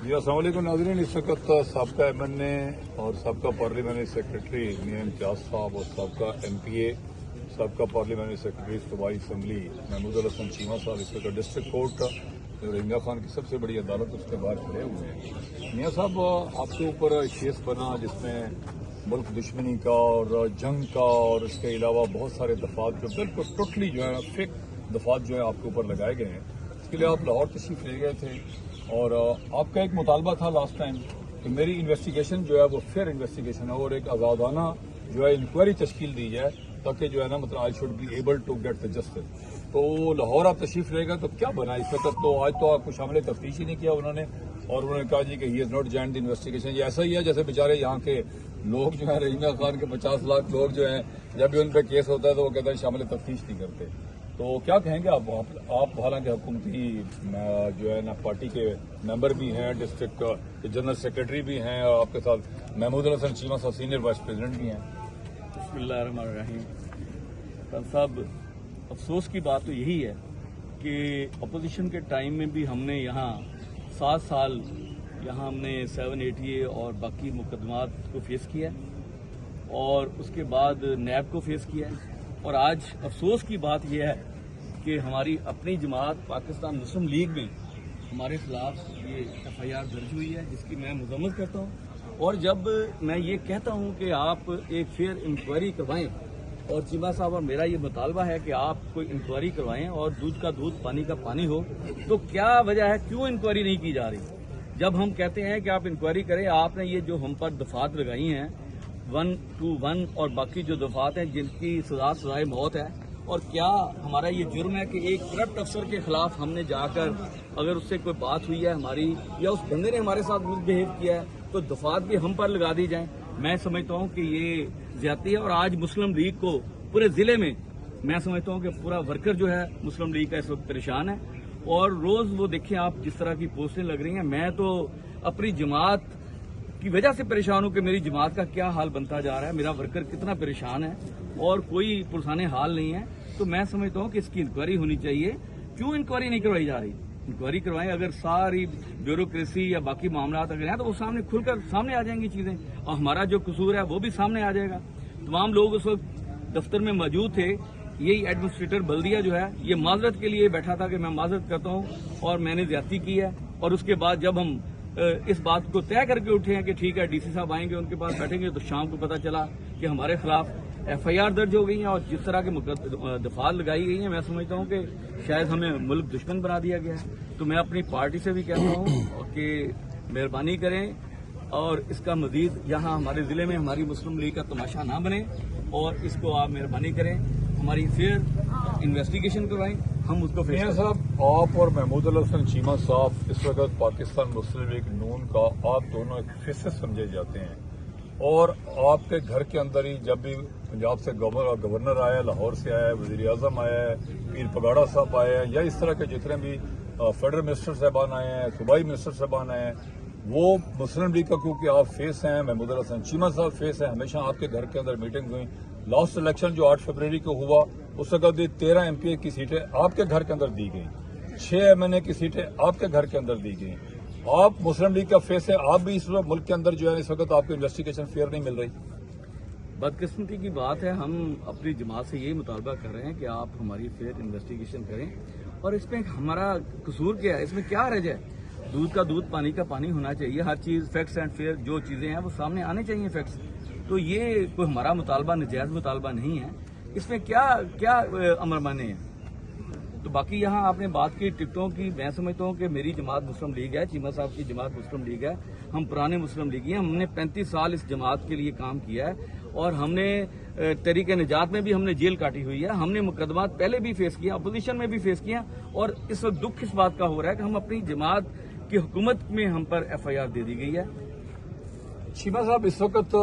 जी अस्सलाम वालेकुम नाज़रीन। इस वक्त सबका MNA और सबका पार्लियामेंट्री सेक्रेटरी मियां इम्तियाज साहब और सबका MPA सबका पार्लियामेंट्री सेक्रेटरी सूबाई असम्बली महमूद अल हसन चीमा साहब इस वक्त डिस्ट्रिक्ट कोर्ट रोहिंग्या खान की सबसे बड़ी अदालत उसके बाहर खड़े हुए हैं। मियां साहब, आपके ऊपर केस बना जिसमें मुल्क दुश्मनी का और जंग का और इसके अलावा बहुत सारे दफात जो बिल्कुल टोटली जो है फेक दफात जो है आपके ऊपर लगाए गए हैं। इसके लिए आप लाहौर तशरीफ ले गए थे और आपका एक मुतालबा था लास्ट टाइम कि मेरी इन्वेस्टिगेशन जो है वो फेयर इन्वेस्टिगेशन है और एक आज़ादाना जो है इंक्वायरी तश्कील दी जाए ताकि जो है ना मतलब I should be able to get the justice. तो लाहौर आप तशरीफ रहेगा तो क्या बना इस वक्त? तो आज तो आपको शामिल तफ्तीश ही नहीं किया उन्होंने और उन्होंने कहा जी कि he is not joined the investigation. ये ऐसा ही है जैसे बेचारे यहाँ के लोग जो है रोहिंग्या खान के 50 लाख लोग जो हैं जब भी उन पर केस होता है तो वो कहते हैं शामिल तफ्तीश नहीं करते। तो क्या कहेंगे आप हालांकि हुकूमती जो है ना पार्टी के मेंबर भी हैं, डिस्ट्रिक्ट जनरल सेक्रेटरी भी हैं और आपके साथ महमूद अल हसन चीमा साहब सीनियर वाइस प्रेसिडेंट भी हैं। बिस्मिल्लाहिर्रहमानिर्रहीम। साहब, अफसोस की बात तो यही है कि अपोजिशन के टाइम में भी हमने यहाँ 7 साल यहाँ हमने 780 और बाकी मुकदमात को फेस किया और उसके बाद नैब को फेस किया है। और आज अफसोस की बात यह है कि हमारी अपनी जमात पाकिस्तान मुस्लिम लीग में हमारे खिलाफ ये FIR दर्ज हुई है जिसकी मैं मजम्मत करता हूँ। और जब मैं ये कहता हूँ कि आप एक फेयर इंक्वायरी करवाएं और चीमा साहब और मेरा ये मुतालबा है कि आप कोई इंक्वायरी करवाएं और दूध का दूध पानी का पानी हो, तो क्या वजह है क्यों इंक्वायरी नहीं की जा रही? जब हम कहते हैं कि आप इंक्वायरी करें, आपने ये जो हम पर दफात लगाई हैं 121 और बाकी जो दफात हैं जिनकी सजाए मौत है, और क्या हमारा ये जुर्म है कि एक करप्ट अफसर के खिलाफ हमने जाकर अगर उससे कोई बात हुई है हमारी या उस बंदे ने हमारे साथ मिसबिहेव किया है तो दफात भी हम पर लगा दी जाए? मैं समझता हूँ कि ये ज्यादती है। और आज मुस्लिम लीग को पूरे जिले में मैं समझता हूँ कि पूरा वर्कर जो है मुस्लिम लीग का इस वक्त परेशान है और रोज वो देखें आप जिस तरह की पोस्टें लग रही हैं। मैं तो अपनी जमात की वजह से परेशान हूं कि मेरी जमात का क्या हाल बनता जा रहा है, मेरा वर्कर कितना परेशान है और कोई पुरसाने हाल नहीं है। तो मैं समझता हूं कि इसकी इंक्वायरी होनी चाहिए। क्यों इंक्वायरी नहीं करवाई जा रही? इंक्वायरी करवाएं। अगर सारी ब्यूरोक्रेसी या बाकी मामला अगर हैं तो वो सामने खुलकर सामने आ जाएंगी चीजें और हमारा जो कसूर है वो भी सामने आ जाएगा। तमाम लोग उस वक्त दफ्तर में मौजूद थे। यही एडमिनिस्ट्रेटर बल्दिया जो है ये माजरत के लिए बैठा था कि मैं माजरत करता हूं और मैंने ज्यादती की है। और उसके बाद जब हम इस बात को तय करके उठे हैं कि ठीक है DC साहब आएंगे उनके पास बैठेंगे, तो शाम को पता चला कि हमारे खिलाफ FIR दर्ज हो गई है और जिस तरह की दफात लगाई गई है मैं समझता हूं कि शायद हमें मुल्क दुश्मन बना दिया गया है। तो मैं अपनी पार्टी से भी कहता हूं कि मेहरबानी करें और इसका मजीद यहाँ हमारे जिले में हमारी मुस्लिम लीग का तमाशा ना बने और इसको आप मेहरबानी करें, हमारी फेयर इन्वेस्टिगेशन करवाएं, हम उसको फेस करें। साहब, आप और महमूद अल हसन चीमा साहब इस वक्त पाकिस्तान मुस्लिम लीग नून का आप दोनों एक फेसेस समझे जाते हैं और आपके घर के अंदर ही जब भी पंजाब से गवर्नर आया, लाहौर से आया, वजीर आजम आया है, पीर पगाड़ा साहब आए हैं या इस तरह के जितने भी फेडरल मिनिस्टर साहबान आए हैं, सूबाई मिनिस्टर साहबान आए हैं, वो मुस्लिम लीग का क्योंकि आप फेस हैं, महमूद अल हसन चीमा साहब फेस हैं, हमेशा आपके घर के अंदर मीटिंग हुई। लास्ट इलेक्शन जो 8 फरवरी को हुआ उस वक्त 13 MPA की सीटें आपके घर के अंदर दी गई, 6 MNA की सीटें आपके घर के अंदर दी गई। आप मुस्लिम लीग का फेस है, आप भी इस वक्त मुल्क के अंदर जो है इस वक्त आपको इन्वेस्टिगेशन फेयर नहीं मिल रही। बदकिस्मती की बात है, हम अपनी जमात से यही मुतालबा कर रहे हैं कि आप हमारी फेयर इन्वेस्टिगेशन करें और इसमें हमारा कसूर क्या है, इसमें क्या हर्ज है? दूध का दूध पानी का पानी होना चाहिए। हर चीज फैक्ट्स एंड फेयर जो चीजें हैं वो सामने आने चाहिए फैक्ट्स। तो ये कोई हमारा मुतालबा नजायज मुतालबा नहीं है, इसमें क्या अमर माने हैं। तो बाकी यहाँ आपने बात की टिकटों की, मैं समझता हूँ कि मेरी जमात मुस्लिम लीग है, चीमा साहब की जमात मुस्लिम लीग है, हम पुराने मुस्लिम लीग हैं। हमने 35 साल इस जमात के लिए काम किया है और हमने तहरीक निजात में भी हमने जेल काटी हुई है, हमने मुकदमात पहले भी फेस किया, अपोजिशन में भी फेस किया। और इस वक्त दुख इस बात का हो रहा है कि हम अपनी जमात की हुकूमत में हम पर FIR दे दी गई है। चीमा साहब, इस वक्त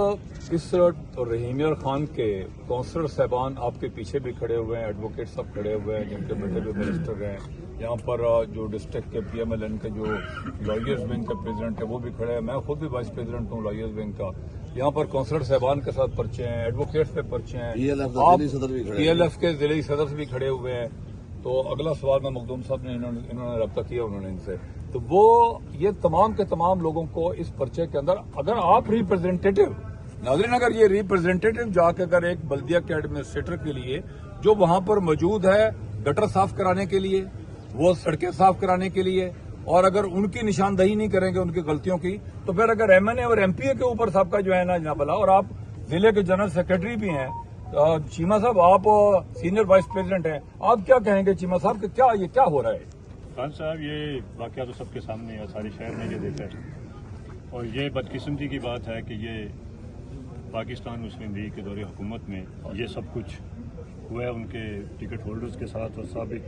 इस रोहिंग्या खान के काउंसलर साहबान आपके पीछे भी खड़े हुए हैं, एडवोकेट सब खड़े हुए हैं जिनके बेटे भी मिनिस्टर हैं। यहाँ पर जो डिस्ट्रिक्ट के PMLN के जो लॉयर्स विंग के प्रेसिडेंट है वो भी खड़े हैं, मैं खुद भी वाइस प्रेसिडेंट हूँ लॉयर्स विंग का। यहाँ पर काउंसलर साहबान के साथ पर्चे हैं, एडवोकेट्स पे पर्चे हैं, PLF के जिले सदस्य भी खड़े हुए हैं। तो अगला सवाल मैं मखदूम साहब ने इन्होंने रब्ता किया उन्होंने इनसे तो वो ये तमाम के तमाम लोगों को इस पर्चे के अंदर, अगर आप रिप्रेजेंटेटिव, नाज़रीन अगर ये रिप्रेजेंटेटिव जाकर अगर एक बल्दिया के एडमिनिस्ट्रेटर के लिए जो वहां पर मौजूद है गटर साफ कराने के लिए, वो सड़कें साफ कराने के लिए, और अगर उनकी निशानदही नहीं करेंगे उनकी गलतियों की, तो फिर अगर एमएनए और एमपीए के ऊपर सबका जो है ना जनाबला, और आप जिले के जनरल सेक्रेटरी भी हैं, चीमा साहब आप सीनियर वाइस प्रेसिडेंट हैं, आप क्या कहेंगे चीमा साहब कि क्या ये क्या हो रहा है? खान साहब, ये वाकया तो सबके सामने है, सारे शहर ने ये देखा है, और ये बदकिस्मती की बात है कि ये पाकिस्तान मुस्लिम लीग के दौरे हुकूमत में ये सब कुछ हुआ है उनके टिकट होल्डर्स के साथ और साबिक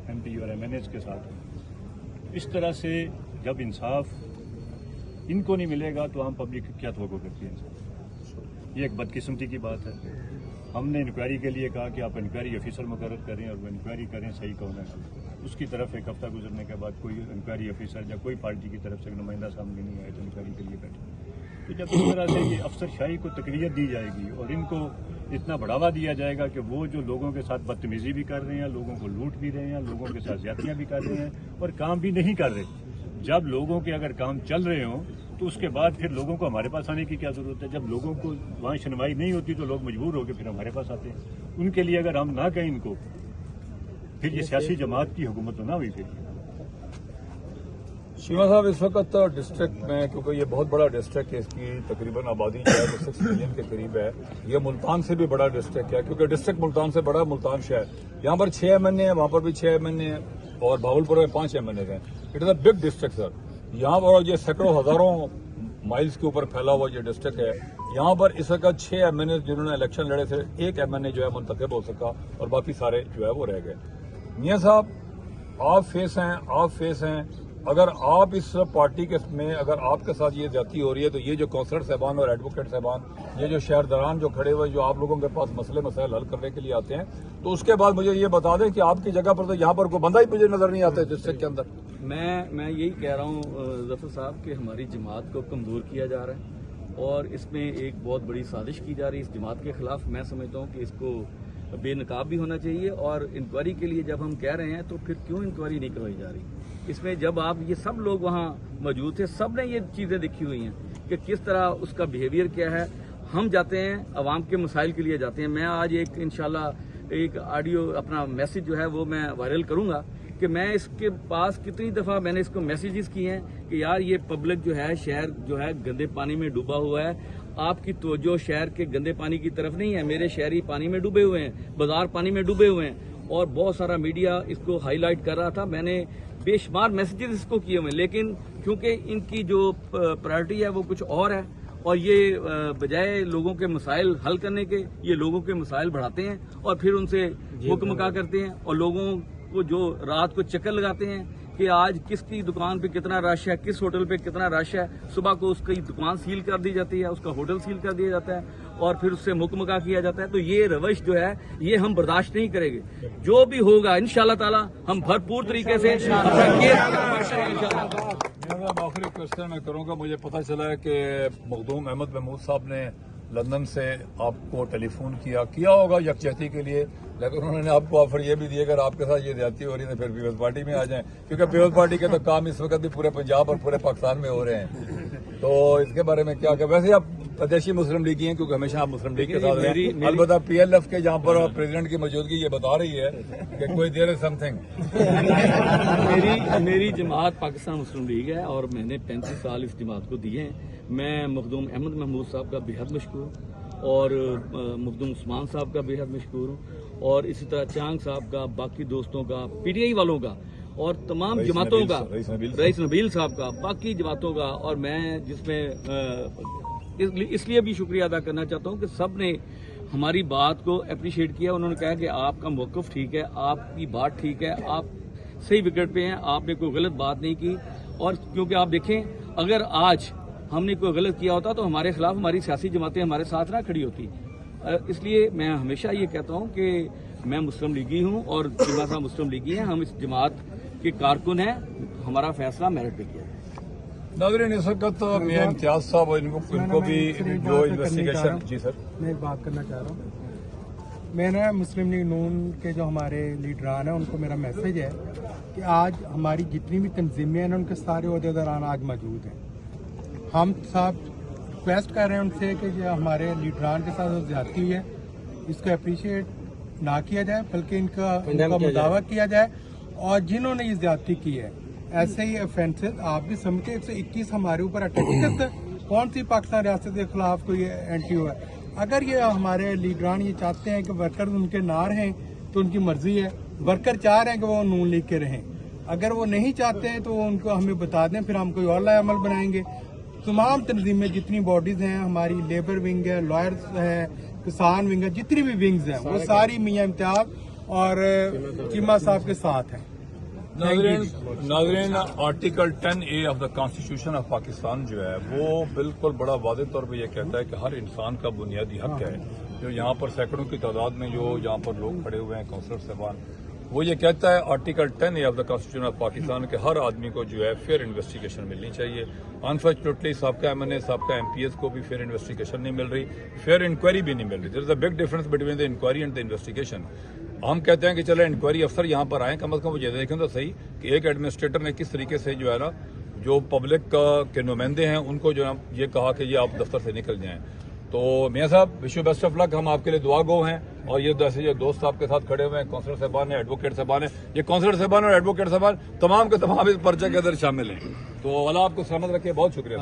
एमपी और एमएनएस के साथ। इस तरह से जब इंसाफ इनको नहीं मिलेगा तो आम पब्लिक क्या तवक्को करती है इंसाफ? ये एक बदकिस्मती की बात है। हमने इंक्वायरी के लिए कहा कि आप इंक्वायरी ऑफिसर मुकर्रर करें और वो इंक्वायरी करें सही कौन है। उसकी तरफ एक हफ्ता गुजरने के बाद कोई इंक्वायरी ऑफिसर या कोई पार्टी की तरफ से नुमाइंदा सामने नहीं आए तो इंक्वायरी के लिए बैठे। तो जब इस तरह से ये अफसरशाही को तकरीयत दी जाएगी और इनको इतना बढ़ावा दिया जाएगा कि वो जो लोगों के साथ बदतमीजी भी कर रहे हैं, लोगों को लूट भी रहे हैं, लोगों के साथ ज्यादतियां भी कर रहे हैं और काम भी नहीं कर रहे, जब लोगों के अगर काम चल रहे हों तो उसके बाद फिर लोगों को हमारे पास आने की क्या जरूरत है? जब लोगों को वहाँ सुनवाई नहीं होती तो लोग मजबूर होकर फिर हमारे पास आते हैं। उनके लिए अगर हम ना कहें इनको, फिर ये सियासी जमात की हुकूमत तो ना हुई। फिर शिवा साहब इस वक्त डिस्ट्रिक्ट में, क्योंकि ये बहुत बड़ा डिस्ट्रिक्ट है, इसकी तकरीबन आबादी जो है 6 मिलियन के करीब है, ये मुल्तान से भी बड़ा डिस्ट्रिक्ट है, क्योंकि डिस्ट्रिक्ट मुल्तान से बड़ा मुल्तान शहर, यहाँ पर 6 एमएनए है, वहाँ पर भी 6 एमएनए है और भावलपुर में 5 एमएनए हैं। It is a big district sir. यहाँ पर ये सैकड़ों हजारों माइल्स के ऊपर फैला हुआ ये डिस्ट्रिक्ट है। यहाँ पर इस वक्त 6 एमएनए जिन्होंने इलेक्शन लड़े थे, 1 एमएनए जो है मुंतखब हो सका और बाकी सारे जो है वो रह गए। मियां साहब आप फेस हैं, अगर आप इस पार्टी के में अगर आपके साथ ये ज्यादती हो रही है तो ये जो काउंसलर साहबान और एडवोकेट साहबान, ये जो शहरदारान जो खड़े हुए जो आप लोगों के पास मसले मसाइल हल करने के लिए आते हैं, तो उसके बाद मुझे ये बता दें कि आपकी जगह पर तो यहाँ पर कोई बंदा ही मुझे नजर नहीं आता है डिस्ट्रिक्ट के अंदर। मैं यही कह रहा हूँ जफर साहब कि हमारी जमात को कमजोर किया जा रहा है और इसमें एक बहुत बड़ी साजिश की जा रही है इस जमात के खिलाफ। मैं समझता हूँ कि इसको बेनकाब भी होना चाहिए और इंक्वायरी के लिए जब हम कह रहे हैं तो फिर क्यों इंक्वायरी नहीं करवाई जा रही? इसमें जब आप ये सब लोग वहाँ मौजूद थे, सब ने ये चीज़ें देखी हुई हैं कि किस तरह उसका बिहेवियर क्या है। हम जाते हैं अवाम के मसाइल के लिए जाते हैं। मैं आज एक इंशाल्लाह एक ऑडियो अपना मैसेज जो है वो मैं वायरल करूंगा कि मैं इसके पास कितनी दफ़ा मैंने इसको मैसेजेस किए हैं कि यार ये पब्लिक जो है, शहर जो है गंदे पानी में डूबा हुआ है, आपकी तवज्जो शहर के गंदे पानी की तरफ नहीं है। मेरे शहरी पानी में डूबे हुए हैं, बाजार पानी में डूबे हुए हैं और बहुत सारा मीडिया इसको हाईलाइट कर रहा था। मैंने बेशुमार मैसेजेस इसको किए हुए, लेकिन क्योंकि इनकी जो प्रायोरिटी है वो कुछ और है और ये बजाय लोगों के मसाइल हल करने के ये लोगों के मसाइल बढ़ाते हैं और फिर उनसे हुक्मका करते हैं और लोगों को जो रात को चक्कर लगाते हैं कि आज किसकी दुकान पे कितना रश है, किस होटल पे कितना रश है। सुबह को उसकी दुकान सील कर दी जाती है, उसका होटल सील कर दिया जाता है और फिर उससे मुकमका किया जाता है। तो ये रवश जो है ये हम बर्दाश्त नहीं करेंगे। जो भी होगा इंशाल्लाह ताला हम भरपूर तरीके से आखिरी क्वेश्चन मैं करूंगा। मुझे पता चला है कि मखदूम अहमद महमूद साहब ने लंदन से आपको टेलीफोन किया होगा यकजहती के लिए, लेकिन उन्होंने आपको ऑफर ये भी दिया अगर आपके साथ ये ज्यादती हो रही है तो फिर पीपल्स पार्टी में आ जाएं, क्योंकि पीपल्स पार्टी के तो काम इस वक्त भी पूरे पंजाब और पूरे पाकिस्तान में हो रहे हैं। तो इसके बारे में क्या वैसे आप प्रदेशी मुस्लिम लीग हैं क्योंकि हमेशा आप मुस्लिम लीग के साथ हैं, अलबत्ता PLF के जहाँ पर प्रेसिडेंट की मौजूदगी ये बता रही है कि कोई देर इज समथिंग। मेरी जमात पाकिस्तान मुस्लिम लीग है और मैंने 35 साल इस जमात को दिए हैं। मैं मखदूम अहमद महमूद साहब का बेहद मशकूर हूँ और मखदूम उस्मान साहब का बेहद मशकूर हूँ और इसी तरह चांग साहब का, बाकी दोस्तों का, PTI वालों का और तमाम जमातों का, रईस नबील साहब का, बाकी जमातों का। और मैं जिसमें इसलिए भी शुक्रिया अदा करना चाहता हूँ कि सब ने हमारी बात को अप्रिशिएट किया। उन्होंने कहा कि आपका मौक़िफ़ ठीक है, आपकी बात ठीक है, आप सही विकेट पे हैं, आपने कोई गलत बात नहीं की। और क्योंकि आप देखें अगर आज हमने कोई गलत किया होता तो हमारे खिलाफ हमारी सियासी जमातें हमारे साथ ना खड़ी होती। इसलिए मैं हमेशा ये कहता हूँ कि मैं मुस्लिम लीगी हूँ और चीमा साहब मुस्लिम लीगी हैं, हम इस जमात के कारकुन हैं, हमारा फैसला मेरिट पे किया है। नाज़रीन इस वक्त मियां इम्तियाज साहब इनको भी जो इन्वेस्टिगेशन। जी सर, मैं एक बात करना चाह रहा हूँ। मेरा मुस्लिम लीग नून के जो हमारे लीडरान हैं उनको मेरा मैसेज है कि आज हमारी जितनी भी तंजीमें हैं उनके सारे अहदेदारान आज मौजूद हैं। हम साहब रिक्वेस्ट कर रहे हैं उनसे कि जो हमारे लीडरान के साथ जो ज्यादती हुई है इसको अप्रिशिएट ना किया जाए बल्कि इनका मुदावा किया जाए, और जिन्होंने ये ज्यादती की है ऐसे ही ऑफेंसेस आप भी समझते हैं 121 हमारे ऊपर अटैक कौन सी पाकिस्तान रियासत के खिलाफ कोई एंटी हुआ है। अगर ये हमारे लीडरान ये चाहते हैं कि वर्कर उनके ना रहें तो उनकी मर्जी है, वर्कर चाह रहे हैं कि वो नून लीग के रहें, अगर वो नहीं चाहते हैं तो उनको हमें बता दें, फिर हम कोई और लाए अमल बनाएंगे। तमाम तंजीमें जितनी बॉडीज हैं हमारी, लेबर विंग है, लॉयर्स है, किसान विंग है, जितनी भी विंग्स हैं वो सारी मियां इम्तियाज और चीमा साहब के साथ हैं। नाज़रीन, article 10A of the constitution of Pakistan जो है वो बिल्कुल बड़ा वाज़ेह तौर पे ये कहता है कि हर इंसान का बुनियादी हक है। जो यहाँ पर सैकड़ों की तादाद में जो यहाँ पर लोग खड़े हुए हैं काउंसलर साहबान, वो ये कहता है article 10A of the constitution of Pakistan के हर आदमी को जो है फेयर इन्वेस्टिगेशन मिलनी चाहिए। अनफॉर्चुनेटली सबका MNA सबका MPS को भी फेयर इन्वेस्टिगेशन नहीं मिल रही, फेयर इंक्वायरी भी नहीं मिल रही। There is a big difference between the inquiry and the investigation. हम कहते हैं कि चले इंक्वायरी अफसर यहाँ पर आए, कम से कम वो ये देखें तो सही कि एक एडमिनिस्ट्रेटर ने किस तरीके से जो है ना जो पब्लिक के नुमाइंदे हैं उनको जो है ये कहा कि ये आप दफ्तर से निकल जाएं। तो मियाँ साहब wish you best of luck, हम आपके लिए दुआ गो हैं। और ये जैसे ये दोस्त आपके साथ खड़े हुए हैं, काउंसलर साहबान है, एडवोकेट साहबान है, ये काउंसलर साहबान और एडवोकेट साहबान तमाम के तमाम इस पर्चे के अंदर शामिल हैं। तो अल्लाह आपको सलामत रखे, बहुत शुक्रिया।